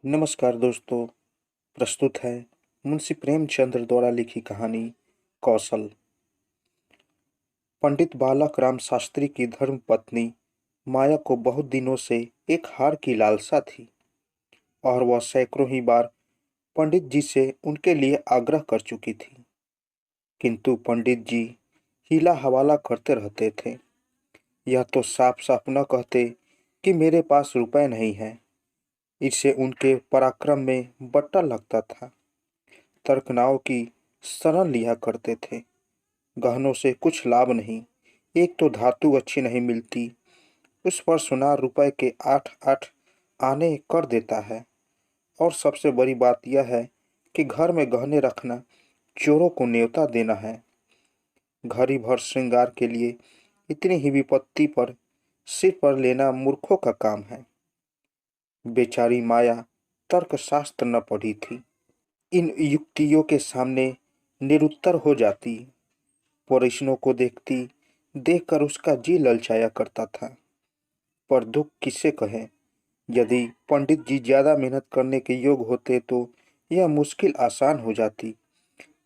नमस्कार दोस्तों। प्रस्तुत है मुंशी प्रेमचंद्र द्वारा लिखी कहानी कौशल। पंडित बालक राम शास्त्री की धर्मपत्नी माया को बहुत दिनों से एक हार की लालसा थी और वह सैकड़ों ही बार पंडित जी से उनके लिए आग्रह कर चुकी थी, किंतु पंडित जी हीला हवाला करते रहते थे। यह तो साफ साफ न कहते कि मेरे पास रुपए नहीं है, इससे उनके पराक्रम में बट्टा लगता था। तर्कनाव की शरण लिया करते थे। गहनों से कुछ लाभ नहीं, एक तो धातु अच्छी नहीं मिलती, उस पर सुनार रुपए के 8-8 आने कर देता है। और सबसे बड़ी बात यह है कि घर में गहने रखना चोरों को न्योता देना है। घड़ी भर श्रृंगार के लिए इतनी ही विपत्ति पर सिर पर लेना मूर्खों का काम है। बेचारी माया तर्कशास्त्र न पढ़ी थी, इन युक्तियों के सामने निरुत्तर हो जाती। परिजनों को देखती देखकर उसका जी ललचाया करता था। पर दुख किसे कहे। यदि पंडित जी ज्यादा मेहनत करने के योग्य होते तो यह मुश्किल आसान हो जाती,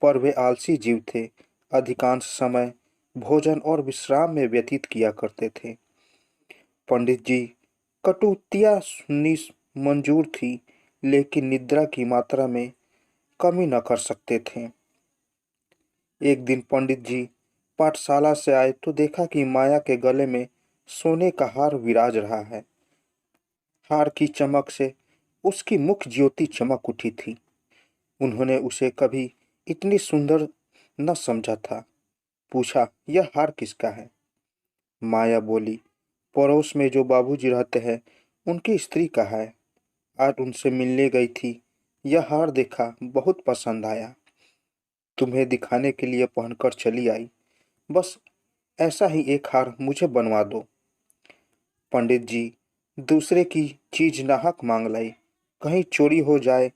पर वे आलसी जीव थे। अधिकांश समय भोजन और विश्राम में व्यतीत किया करते थे। पंडित जी कटुतियाँ सुननी मंजूर थी, लेकिन निद्रा की मात्रा में कमी न कर सकते थे। एक दिन पंडित जी पाठशाला से आए तो देखा कि माया के गले में सोने का हार विराज रहा है। हार की चमक से उसकी मुख ज्योति चमक उठी थी। उन्होंने उसे कभी इतनी सुंदर न समझा था। पूछा, यह हार किसका है? माया बोली, पड़ोस में जो बाबूजी रहते हैं उनकी स्त्री का है। आज उनसे मिलने गई थी, यह हार देखा, बहुत पसंद आया, तुम्हें दिखाने के लिए पहनकर चली आई। बस ऐसा ही एक हार मुझे बनवा दो। पंडित जी दूसरे की चीज नाहक मांग लाई, कहीं चोरी हो जाए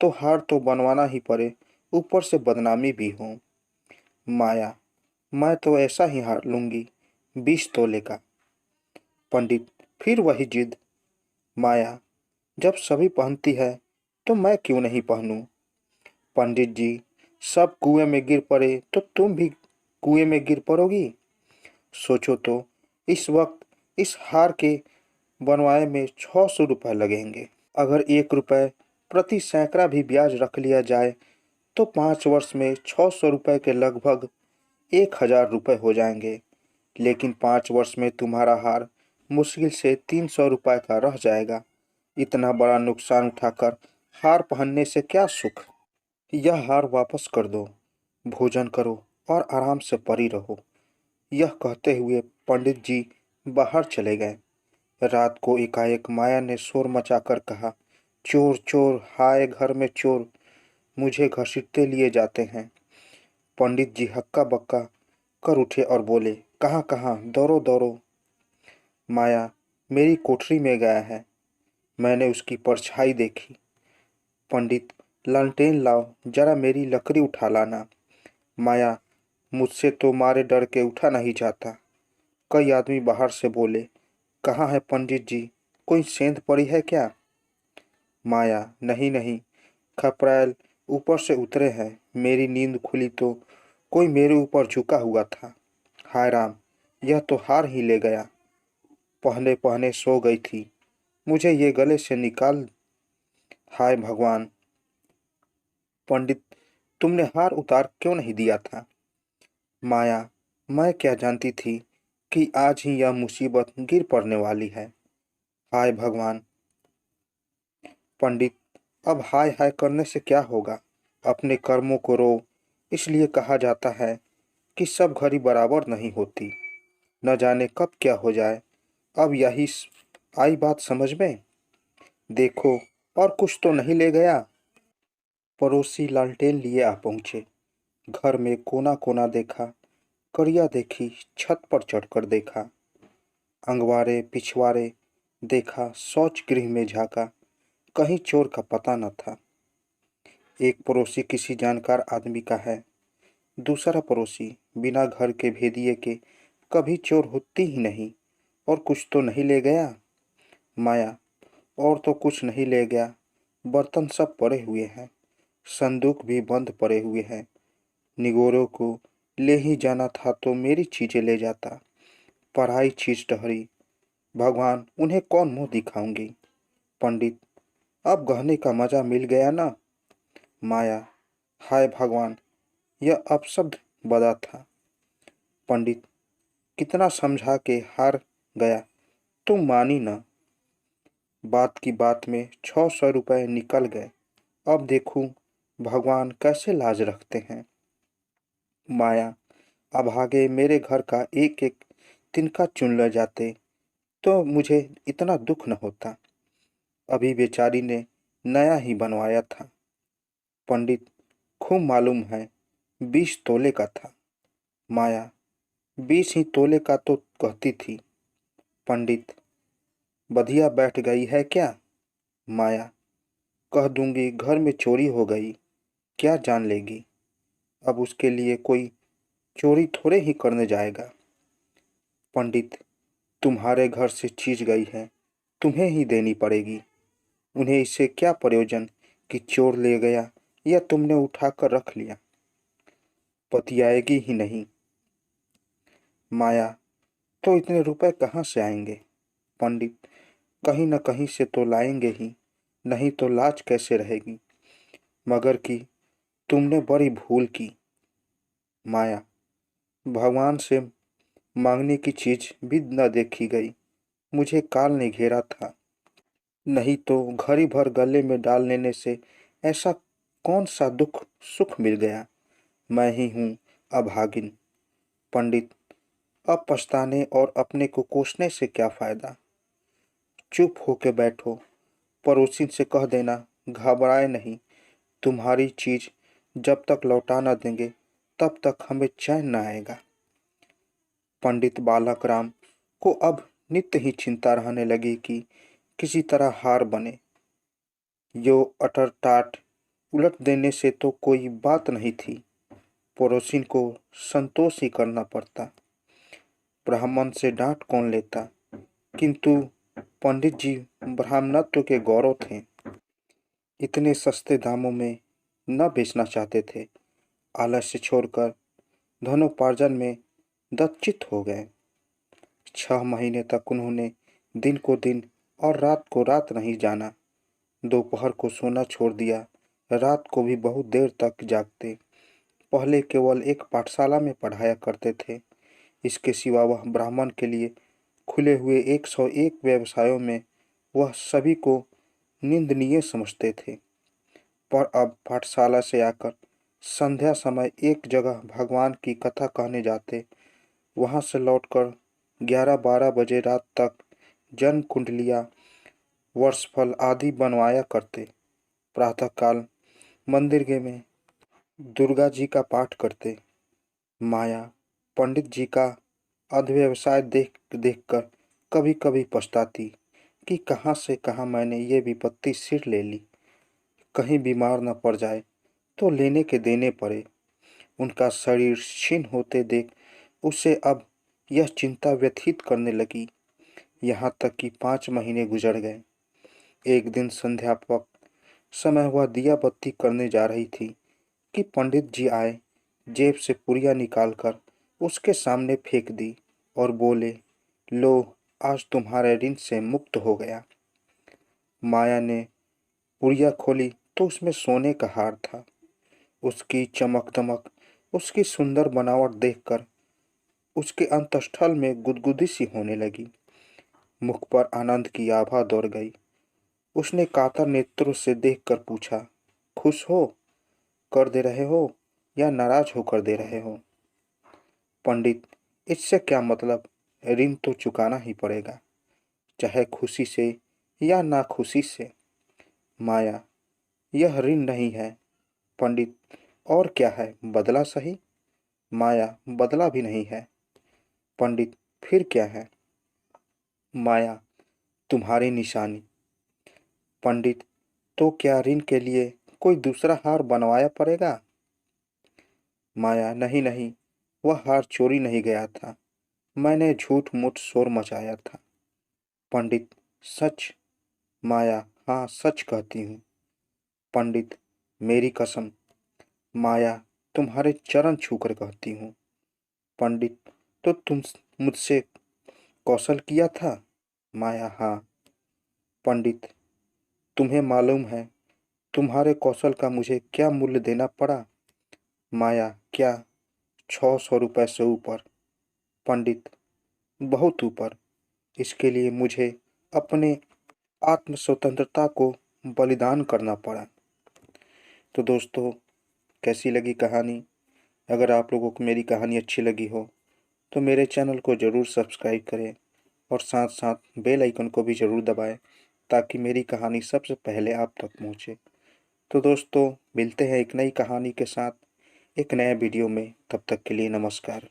तो हार तो बनवाना ही पड़े, ऊपर से बदनामी भी हो। माया, मैं तो ऐसा ही हार लूंगी, 20 तोले का। पंडित फिर वही जिद। माया, जब सभी पहनती है तो मैं क्यों नहीं पहनूं? पंडित जी, सब कुएं में गिर पड़े तो तुम भी कुएं में गिर पड़ोगी। सोचो तो, इस वक्त इस हार के बनवाए में 600 रुपये लगेंगे। अगर 1 रुपये प्रति सैकड़ा भी ब्याज रख लिया जाए तो 5 वर्ष में 600 रुपये के लगभग 1000 रुपये हो जाएंगे। लेकिन 5 वर्ष में तुम्हारा हार मुश्किल से 300 रुपये का रह जाएगा। इतना बड़ा नुकसान उठाकर हार पहनने से क्या सुख। यह हार वापस कर दो, भोजन करो और आराम से पड़ी रहो। यह कहते हुए पंडित जी बाहर चले गए। रात को एकाएक माया ने शोर मचाकर कहा, चोर चोर, हाय घर में चोर, मुझे घसीटते लिए जाते हैं। पंडित जी हक्का बक्का कर उठे और बोले, कहाँ कहाँ, दौड़ो दौड़ो। माया मेरी कोठरी में गया है, मैंने उसकी परछाई देखी। पंडित, लालटेन लाओ, जरा मेरी लकड़ी उठा लाना। माया, मुझसे तो मारे डर के उठा नहीं जाता। कई आदमी बाहर से बोले, कहाँ है पंडित जी, कोई सेंध पड़ी है क्या? माया, नहीं नहीं, खपरैल ऊपर से उतरे हैं, मेरी नींद खुली तो कोई मेरे ऊपर झुका हुआ था। हाय राम, यह तो हार ही ले गया। पहने पहने सो गई थी, मुझे ये गले से निकाल। हाय भगवान। पंडित, तुमने हार उतार क्यों नहीं दिया था? माया, मैं क्या जानती थी कि आज ही यह मुसीबत गिर पड़ने वाली है। हाय भगवान। पंडित, अब हाय हाय करने से क्या होगा, अपने कर्मों को रो। इसलिए कहा जाता है कि सब घड़ी बराबर नहीं होती, न जाने कब क्या हो जाए। अब यही आई बात समझ में। देखो, और कुछ तो नहीं ले गया? पड़ोसी लालटेन लिए आ पहुंचे। घर में कोना कोना देखा, कड़िया देखी, छत पर चढ़कर देखा, अंगवारे पिछवारे देखा, शौच गृह में झांका, कहीं चोर का पता न था। एक पड़ोसी किसी जानकार आदमी का है, दूसरा पड़ोसी बिना घर के भेदिए के कभी चोर होती ही नहीं। और कुछ तो नहीं ले गया? माया, और तो कुछ नहीं ले गया, बर्तन सब पड़े हुए हैं, संदूक भी बंद पड़े हुए हैं। निगोरों को ले ही जाना था तो मेरी चीजें ले जाता। पढ़ाई चीज टहरी, भगवान उन्हें कौन मुंह दिखाऊंगी। पंडित, अब गहने का मजा मिल गया ना। माया, हाय भगवान, यह अपशब्द बदा था। पंडित, कितना समझा के हार गया, तुम मानी ना। बात की बात में 600 रुपये निकल गए। अब देखूं भगवान कैसे लाज रखते हैं। माया, अब आगे मेरे घर का एक एक तिनका चुन ले जाते तो मुझे इतना दुख न होता। अभी बेचारी ने नया ही बनवाया था। पंडित, खूब मालूम है, 20 तोले का था। माया, 20 ही तोले का तो कहती थी। पंडित, बधिया बैठ गई है क्या। माया, कह दूंगी घर में चोरी हो गई, क्या जान लेगी। अब उसके लिए कोई चोरी थोड़े ही करने जाएगा। पंडित, तुम्हारे घर से चीज गई है, तुम्हें ही देनी पड़ेगी। उन्हें इससे क्या प्रयोजन कि चोर ले गया या तुमने उठाकर रख लिया। पतियाएगी ही नहीं। माया, तो इतने रुपए कहाँ से आएंगे। पंडित, कहीं न कहीं से तो लाएंगे ही, नहीं तो लाज कैसे रहेगी। मगर कि तुमने बड़ी भूल की। माया, भगवान से मांगने की चीज भी न देखी गई, मुझे काल ने घेरा था। नहीं तो घड़ी भर गले में डाल लेने से ऐसा कौन सा दुख सुख मिल गया। मैं ही हूँ अभागिन। पंडित, अब पछताने और अपने को कोसने से क्या फायदा। चुप होके बैठो, पड़ोसी से कह देना घबराए नहीं, तुम्हारी चीज जब तक लौटा न देंगे तब तक हमें चैन न आएगा। पंडित बालक राम को अब नित्य ही चिंता रहने लगी कि किसी तरह हार बने। यो अटर टाट उलट देने से तो कोई बात नहीं थी, पड़ोसिन को संतोष ही करना पड़ता। ब्राह्मण से डांट कौन लेता, किंतु पंडित जी ब्राह्मणत्व के गौरव थे, इतने सस्ते दामों में न बेचना चाहते थे। आलस्य छोड़कर धनोपार्जन में दक्षित हो गए। 6 महीने तक उन्होंने दिन को दिन और रात को रात नहीं जाना। दोपहर को सोना छोड़ दिया, रात को भी बहुत देर तक जागते। पहले केवल एक पाठशाला में पढ़ाया करते थे, इसके सिवा वह ब्राह्मण के लिए खुले हुए 101 व्यवसायों में वह सभी को निंदनीय समझते थे। पर अब पाठशाला से आकर संध्या समय एक जगह भगवान की कथा कहने जाते, वहां से लौटकर 11-12 बजे रात तक जन्म कुंडलियाँ, वर्षफल आदि बनवाया करते। प्रातःकाल मंदिर के में दुर्गा जी का पाठ करते। माया, पंडित जी का अध्यवसाय देख देखकर कभी कभी पछताती कि कहाँ से कहाँ मैंने ये विपत्ति सिर ले ली। कहीं बीमार न पड़ जाए तो लेने के देने पड़े। उनका शरीर क्षीण होते देख उसे अब यह चिंता व्यथित करने लगी। यहाँ तक कि 5 महीने गुजर गए। एक दिन संध्यापक समय वह दिया बत्ती करने जा रही थी कि पंडित जी आए, जेब से पुड़िया निकालकर उसके सामने फेंक दी और बोले, लो, आज तुम्हारे ऋण से मुक्त हो गया। माया ने पुड़िया खोली तो उसमें सोने का हार था। उसकी चमक दमक, उसकी सुंदर बनावट देखकर उसके अंतस्थल में गुदगुदी सी होने लगी। मुख पर आनंद की आभा दौड़ गई। उसने कातर नेत्रों से देखकर पूछा, खुश हो कर दे रहे हो या नाराज होकर दे रहे हो। पंडित, इससे क्या मतलब, ऋण तो चुकाना ही पड़ेगा, चाहे खुशी से या नाखुशी से। माया, यह ऋण नहीं है। पंडित, और क्या है, बदला सही। माया, बदला भी नहीं है। पंडित, फिर क्या है। माया, तुम्हारी निशानी। पंडित, तो क्या ऋण के लिए कोई दूसरा हार बनवाया पड़ेगा। माया, नहीं नहीं, वह हार चोरी नहीं गया था, मैंने झूठ मूठ शोर मचाया था। पंडित, सच। माया, हाँ सच कहती हूँ। पंडित, मेरी कसम, माया तुम्हारे चरण छूकर कहती हूँ। पंडित, तो तुम मुझसे कौशल किया था? माया, हाँ। पंडित, तुम्हें मालूम है तुम्हारे कौशल का मुझे क्या मूल्य देना पड़ा? माया, क्या? 600 रुपये से ऊपर। पंडित, बहुत ऊपर। इसके लिए मुझे अपने आत्म स्वतंत्रता को बलिदान करना पड़ा। तो दोस्तों, कैसी लगी कहानी? अगर आप लोगों को मेरी कहानी अच्छी लगी हो तो मेरे चैनल को ज़रूर सब्सक्राइब करें और साथ साथ बेल आइकन को भी ज़रूर दबाएं ताकि मेरी कहानी सबसे पहले आप तक पहुंचे। तो दोस्तों, मिलते हैं एक नई कहानी के साथ एक नए वीडियो में। तब तक के लिए नमस्कार।